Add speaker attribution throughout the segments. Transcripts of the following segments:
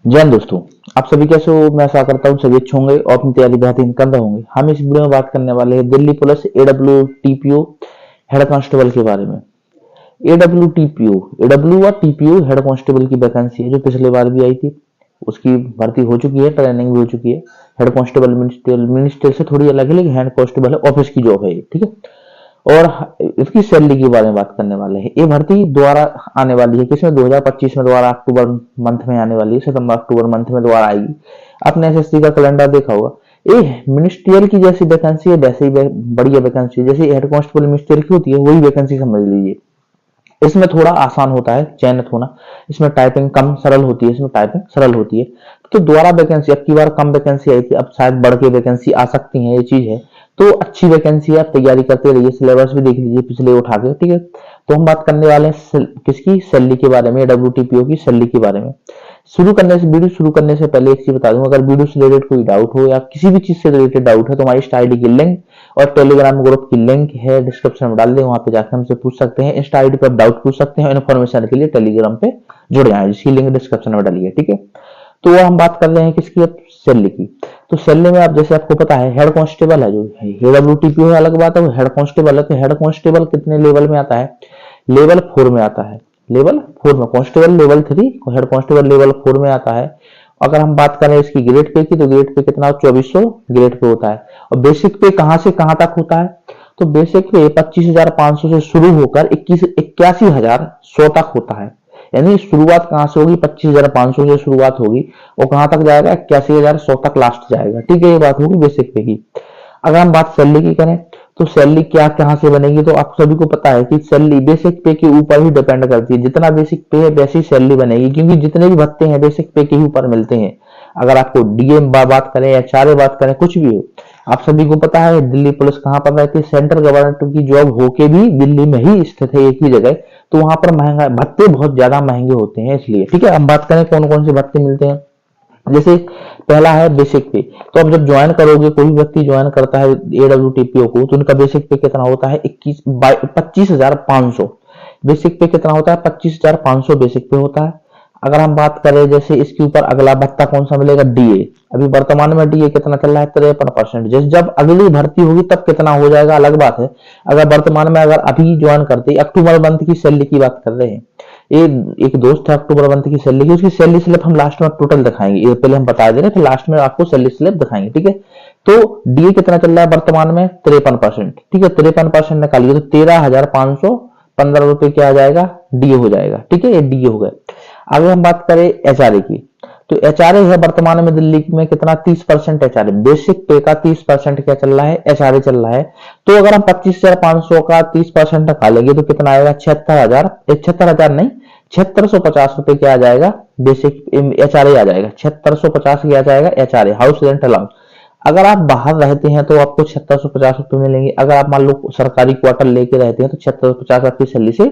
Speaker 1: जय हिंद दोस्तों। आप सभी कैसे हो? मैं आशा करता हूँ सभी अच्छे होंगे और अपनी तैयारी बेहतरीन कर रहे होंगे। हम इस वीडियो में बात करने वाले हैं Delhi police AWTPO head constable के बारे में। एडब्ल्यू और टीपीओ हेड कांस्टेबल की वैकेंसी है जो पिछले बार भी आई थी। उसकी भर्ती हो चुकी है, ट्रेनिंग भी हो चुकी है। हेड कांस्टेबल मिनिस्टर से थोड़ी अलग है, लेकिन हेड कांस्टेबल है, ऑफिस की जॉब है ये, ठीक है। और इसकी सैलरी के बारे में बात करने वाले हैं। ये भर्ती दोबारा आने वाली है, किसमें? 2025 में दोबारा अक्टूबर मंथ में आने वाली है, सितंबर अक्टूबर मंथ में दोबारा आएगी। आपने एसएससी का कैलेंडर देखा होगा। ये मिनिस्ट्रियल की जैसी वैकेंसी है, वैसे ही बढ़िया वैकेंसी है। जैसे हेड कांस्टेबल मिनिस्ट्रियल की होती है, वही वैकेंसी समझ लीजिए। इसमें थोड़ा आसान होता है चयनित होना। इसमें टाइपिंग कम सरल होती है, इसमें टाइपिंग सरल होती है। तो दोबारा वैकेंसी, अब की बार कम वैकेंसी आई थी, अब शायद बढ़ के वैकेंसी आ सकती है, ये चीज है। तो अच्छी वैकेंसी है, आप तैयारी करते रहिए। सिलेबस भी देख लीजिए पिछले उठा के, ठीक है। तो हम बात करने वाले हैं किसकी? सैलरी के बारे में, WTPO की सैलरी के बारे में। वीडियो शुरू करने से पहले एक चीज बता दूं, अगर वीडियो से रिलेटेड कोई डाउट हो या किसी भी चीज से रिलेटेड डाउट है तो हमारी इंस्टा आईडी की लिंक और टेलीग्राम ग्रुप की लिंक है, डिस्क्रिप्शन में डाल दें, वहां पे जाकर हमसे पूछ सकते हैं। इंस्टा आईडी पर डाउट पूछ सकते हैं, इन्फॉर्मेशन के लिए टेलीग्राम पे जुड़ जाए, जिसकी लिंक डिस्क्रिप्शन में डाली है, ठीक है। तो हम बात कर रहे हैं किसकी? अब सैलरी की। तो सैलरी में आप जैसे आपको पता है, हेड कांस्टेबल है जो AWTPO है, अलग बात है, वो हेड कांस्टेबल है। तो हेड कांस्टेबल कितने लेवल में आता है? लेवल 4 में आता है। लेवल 4 में। Constable level 3, head constable level 4 में आता है। अगर हम बात करें इसकी ग्रेड पे की, तो ग्रेड पे कितना? 2400 ग्रेड पे होता है। और बेसिक पे कहां से कहां तक होता है? तो बेसिक पे 25,500 से शुरू होकर 81,100 तक होता है। यानी शुरुआत कहां से होगी? 25,500 से शुरुआत होगी और कहां तक जाएगा? 81,100 तक लास्ट जाएगा, ठीक है। ये बात होगी बेसिक पे की। अगर हम बात सैलरी की करें तो सैलरी क्या कहां से बनेगी? तो आप सभी को पता है कि सैलरी बेसिक पे के ऊपर ही डिपेंड करती है। जितना बेसिक पे है वैसी सैलरी बनेगी, क्योंकि जितने भी भत्ते हैं बेसिक पे के ही ऊपर मिलते हैं। अगर आपको डीए बात करें या चारे बात करें, कुछ भी हो, आप सभी को पता है दिल्ली पुलिस कहां पर रहती है? सेंट्रल गवर्नमेंट की जॉब होके भी दिल्ली में ही स्थित है, एक ही जगह। तो वहां पर महंगा भत्ते बहुत ज्यादा महंगे होते हैं, इसलिए, ठीक है। हम बात करें कौन कौन से भत्ते मिलते हैं। जैसे पहला है बेसिक पे। तो अब जब ज्वाइन करोगे, कोई व्यक्ति ज्वाइन करता है AWTPO को, तो उनका बेसिक पे कितना होता है? 25,500। बेसिक पे कितना होता है? 25,500 बेसिक पे होता है। अगर हम बात करें जैसे इसके ऊपर अगला भत्ता कौन सा मिलेगा? डीए। अभी वर्तमान में डीए कितना चल रहा है? 53%। जैसे जब अगली भर्ती होगी तब कितना हो जाएगा, अलग बात है। अगर वर्तमान में अगर अभी ज्वाइन करते, अक्टूबर मंथ की सैलरी की बात कर रहे हैं, ये एक दोस्त है अक्टूबर मंथ की सैलरी की, उसकी सैलरी स्लिप हम लास्ट में टोटल दिखाएंगे। ये पहले हम बता दे रहे थे, लास्ट में आपको सैलरी स्लिप दिखाएंगे, ठीक है। तो डीए कितना चल रहा है वर्तमान में? 53%, ठीक है। 53% निकालिए तो 13,515 रुपए क्या आ जाएगा? डीए हो जाएगा, ठीक है। ये डीए हो गए। आगे हम बात करें एचआरए की। तो एचआरए है वर्तमान में दिल्ली में कितना? 30% एचआरए। बेसिक पे का 30% क्या चल रहा है? एचआरए चल रहा है। तो अगर हम 25,500 का 30% निकालेंगे तो कितना आएगा? 76,000, 76,000 नहीं, 7650 रुपए क्या आ जाएगा? बेसिक एचआरए आ जाएगा। 7650 क्या आ जाएगा? HRA, house rent allowance. अगर आप बाहर रहते हैं तो आपको 7650 रुपए मिलेंगे। अगर आप मान लो सरकारी क्वार्टर लेके रहते हैं तो 7650 आपकी सैलरी से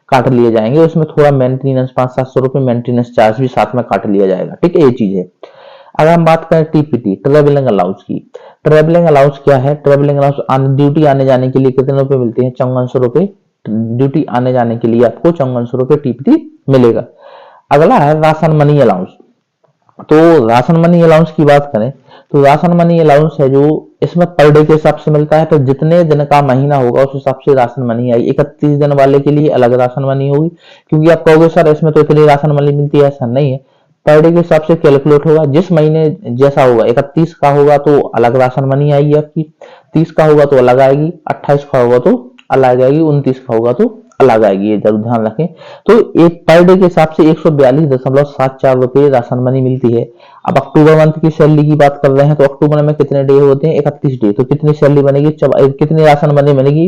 Speaker 1: काट लिए जाएंगे। उसमें थोड़ा मेंटेनेंस 500-700 रुपए मेंटेनेंस चार्ज भी साथ में काट लिया जाएगा, ठीक है। ये चीज है। अगर हम बात करें टीपीटी, ट्रेवलिंग अलाउंस की। ट्रेवलिंग अलाउंस क्या है? ट्रेवलिंग अलाउंस ड्यूटी आने जाने के लिए कितने रुपए मिलते हैं? 5400 रुपए। ड्यूटी आने जाने के लिए आपको 5400 रुपए टीपीटी मिलेगा। अगला है राशन मनी अलाउंस। तो राशन मनी अलाउंस की बात करें तो राशन मनी अलाउंस है जो इसमें पर डे के हिसाब से मिलता है। तो जितने दिन का महीना होगा उस हिसाब से राशन मनी आई। 31 दिन वाले के लिए अलग राशन मनी होगी, क्योंकि आप कहोगे सर इसमें तो इतनी राशन मनी मिलती है, ऐसा नहीं है। पर डे के हिसाब से कैलकुलेट होगा। जिस महीने जैसा होगा, 31 का होगा तो अलग राशन मनी आएगी आपकी, 30 का होगा तो अलग आएगी, 28 का होगा तो अलग आएगी, 29 का होगा तो अलग आएगी। ये जरूर ध्यान रखें। तो एक पर डे के हिसाब से 142.74 रुपए राशन मनी मिलती है। अब अक्टूबर मंथ की सैलरी की बात कर रहे हैं तो अक्टूबर में कितने डे होते हैं? 31 डे। तो कितनी सैलरी बनेगी? कितनी राशन मनी बनेगी?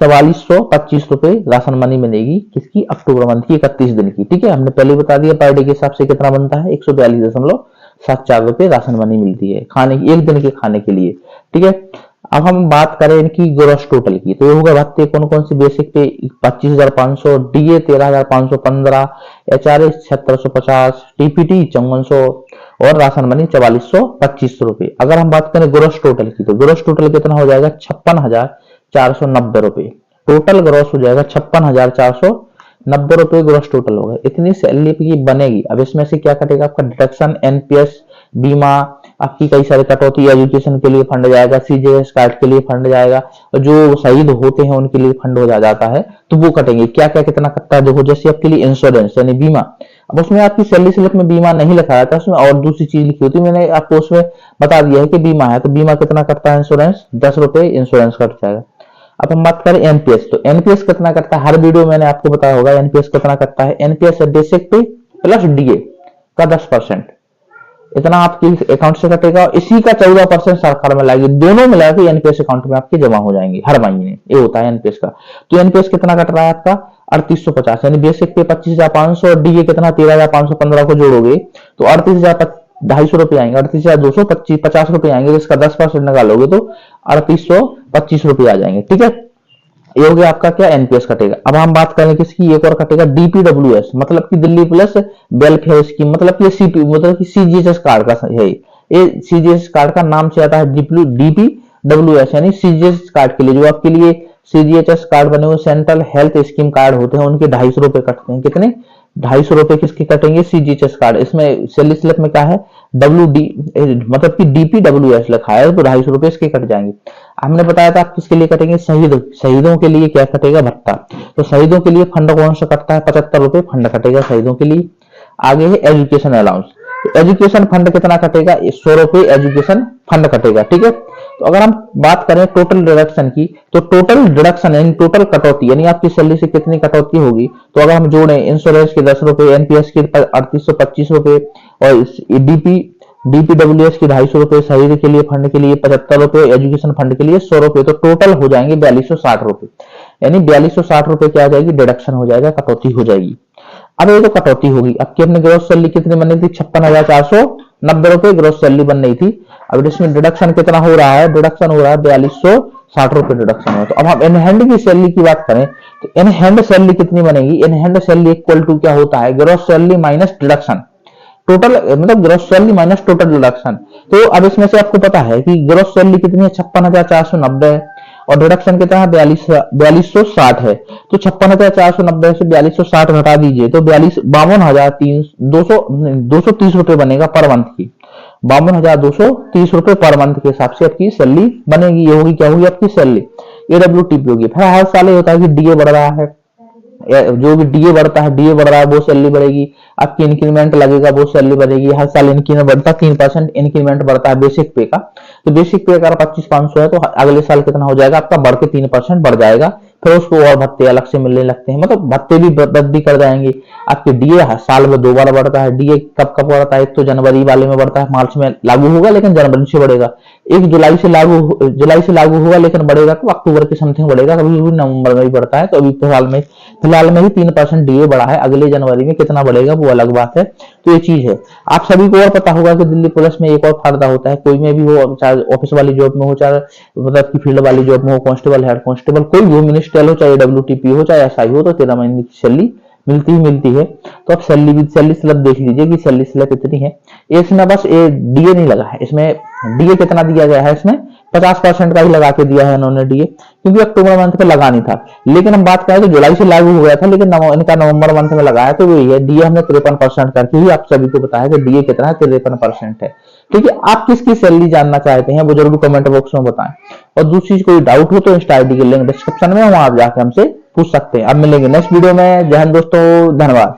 Speaker 1: 4425 रुपए राशन मनी बनेगी। किसकी? अक्टूबर मंथ की 31 दिन की, ठीक है। हमने पहले बता दिया पर डे के हिसाब से कितना बनता है। 142.74 रुपए राशन मनी मिलती है खाने की, एक दिन के खाने के लिए, ठीक है। अब हम बात करें इनकी ग्रॉस टोटल की। तो ये होगा भत्ते कौन कौन से? बेसिक पे 25,500, डीए 13,515, एचआरए 7650, टीपीटी 5400 और राशन मनी 4425 रुपए। अगर हम बात करें ग्रॉस टोटल की तो ग्रॉस टोटल कितना हो जाएगा? 56,490 रुपए। टोटल ग्रॉस हो जाएगा 56,490 90 रुपए ग्रॉस टोटल हो गए, इतनी सैलरी की बनेगी। अब इसमें से क्या कटेगा आपका डिडक्शन, एनपीएस, बीमा, आपकी कई सारे कटौती, एजुकेशन के लिए फंड जाएगा, सीजेएस कार्ड के लिए फंड जाएगा, और जो शहीद होते हैं उनके लिए फंड हो जाता है तो वो कटेंगे। क्या क्या कितना कटता है देखो, जैसे आपके लिए इंश्योरेंस यानी बीमा, अब उसमें आपकी सैलरी स्लिप में बीमा नहीं लिखा रहता, उसमें और दूसरी चीज लिखी होती है, मैंने आपको उसमें बता दिया है कि बीमा है, तो बीमा कितना कटता है इंश्योरेंस, 10 रुपए इंश्योरेंस कट जाएगा। अब हम बात करें एनपीएस, तो एनपीएस कितना करता है, हर वीडियो मैंने आपको बताया होगा एनपीएस कितना करता है। एनपीएस है बेसिक पे प्लस डीए का 10%, इतना आपके अकाउंट से कटेगा, और इसी का 14% सरकार में लाएगी, दोनों मिला के एनपीएस अकाउंट में आपके जमा हो जाएंगे हर महीने, ये होता है एनपीएस का। तो एनपीएस कितना कट रहा है आपका 3850, यानी बेसिक पे 25,500 और डीए कितना 13,515 को जोड़ोगे तो 38,250 रुपए आएंगे, 38,250 रुपए आएंगे, जिसका 10% निकालोगे तो 3825 रुपए आ जाएंगे। ठीक है, ये हो गया आपका क्या एनपीएस कटेगा। अब हम बात करें किसकी, एक और कटेगा डीपीडब्ल्यूएस, मतलब कि दिल्ली प्लस वेलफेयर स्कीम, मतलब कि सीपी, मतलब कि सीजीएचएस कार्ड का है ये सीजीएचएस कार्ड का नाम से आता है डीपीडब्ल्यूएस, यानी सीजीएचएस कार्ड के लिए, जो आपके लिए सीजीएचएस कार्ड बने हुए सेंट्रल हेल्थ स्कीम कार्ड होते हैं उनके 250 रुपए कटते हैं। कितने 250 रुपए किसके कटेंगे, सीजीएचएस कार्ड। इसमें सैलरी स्लिप में क्या है डब्ल्यू डी, मतलब कि डीपीडब्ल्यूएस लिखा है, तो 250 रुपए इसके कट जाएंगे। हमने बताया था आप किसके लिए कटेंगे, शहीदों के लिए क्या कटेगा, भत्ता। तो शहीदों के लिए फंड कौन सा कटता है, 75 रुपए फंड कटेगा शहीदों के लिए। आगे है एजुकेशन अलाउंस, तो एजुकेशन फंड कितना कटेगा, 100 रुपए एजुकेशन फंड कटेगा। ठीक है, तो अगर हम बात करें टोटल डिडक्शन की, तो टोटल डिडक्शन यानी टोटल कटौती, यानी आपकी सैलरी से कितनी कटौती होगी, तो अगर हम जोड़े इंश्योरेंस के 10 रुपए, एनपीएस के 3825 रुपए, और डीपीडब्ल्यूएस के 250 रुपए, शहीद के लिए फंड के लिए 75 रुपए, एजुकेशन फंड के लिए 100 रुपए, तो टोटल हो जाएंगे 4260 रुपए, यानी 4260 रुपए क्या आ जाएगी, डिडक्शन हो जाएगा, कटौती हो जाएगी। अब ये तो कटौती होगी, आपकी अपने ग्रोस सैलरी कितनी बननी थी, 56,490 रुपए ग्रोस सैलरी बन रही थी। अब इसमें डिडक्शन कितना हो रहा है, डिडक्शन हो रहा है 4260 रुपए डिडक्शन है। तो अब हम इन हैंड की सैलरी की बात करें, तो इन हैंड सैलरी कितनी बनेगी, in hand salary equal to क्या होता है, gross salary minus deduction, total मतलब gross salary minus total deduction. तो अब इसमें से आपको पता है कि ग्रोस सैलरी कितनी है, 56,490 है, और डिडक्शन कितना है 4260 है। तो 56,490 से 4260 घटा दीजिए तो 52,230 रुपए बनेगा पर मंथ की, 52,230 रुपए पर मंथ के हिसाब से आपकी सैलरी बनेगी। ये होगी क्या होगी आपकी सैलरी, एडब्ल्यूटीपी होगी। फिर हर साल ये होता है कि डीए बढ़ रहा है, जो भी डीए बढ़ता है, डीए बढ़ रहा है वो सैलरी बढ़ेगी, आपकी इंक्रीमेंट लगेगा वो सैलरी बढ़ेगी, हर साल इंक्रीमेंट बढ़ता है, 3% इंक्रीमेंट बढ़ता है बेसिक पे का। तो बेसिक पे अगर 25,500 है तो अगले साल कितना हो जाएगा आपका, बढ़ के 3% बढ़ जाएगा, फिर उसको और भत्ते अलग से मिलने लगते हैं, मतलब भत्ते भी वृद्धि कर जाएंगे। आपके डीए साल में 2 बार बढ़ता है, डीए कब कब बढ़ता है, एक तो जनवरी वाले में बढ़ता है, मार्च में लागू होगा लेकिन जनवरी से बढ़ेगा, एक जुलाई से लागू होगा लेकिन बढ़ेगा तो अक्टूबर के समथिंग बढ़ेगा, कभी भी नवंबर में भी बढ़ता है। तो अभी फिलहाल में ही 3% डीए बढ़ा है, अगले जनवरी में कितना बढ़ेगा वो अलग बात है। तो ये चीज है, आप सभी को और पता होगा कि दिल्ली पुलिस में एक और फायदा होता है, कोई में भी हो, चाहे ऑफिस वाली जॉब में हो, चाहे मतलब की फील्ड वाली जॉब में हो, कांस्टेबल, हेड कांस्टेबल, कोई भी मिनिस्ट्रियल हो, चाहे डब्ल्यूटीपी हो, चाहे एसआई हो, तो 13 महीने की सैलरी मिलती है। तो आप सैलरी स्लिप देख लीजिए कि सैलरी स्लिप कितनी है। इसमें बस ये डीए नहीं लगा है, इसमें डीए कितना दिया गया है, इसमें 50% का ही लगा के दिया है इन्होंने डीए, क्योंकि अक्टूबर मंथ में लगा नहीं था। लेकिन हम बात करें तो जुलाई से लागू हो गया था, लेकिन इनका नवंबर मंथ में लगाया, तो वही है डीए हमने 53% करके ही आप सभी को बताया कि डीए कितना है, 53% है। ठीक है, आप किसकी सैलरी जानना चाहते हैं वो जरूर कमेंट बॉक्स में बताएं, और दूसरी कोई डाउट हो तो इंस्टा आईडी के लिंक डिस्क्रिप्शन में, वहां आप जाकर हमसे पूछ सकते हैं। अब मिलेंगे नेक्स्ट वीडियो में। जय हिंद दोस्तों, धन्यवाद।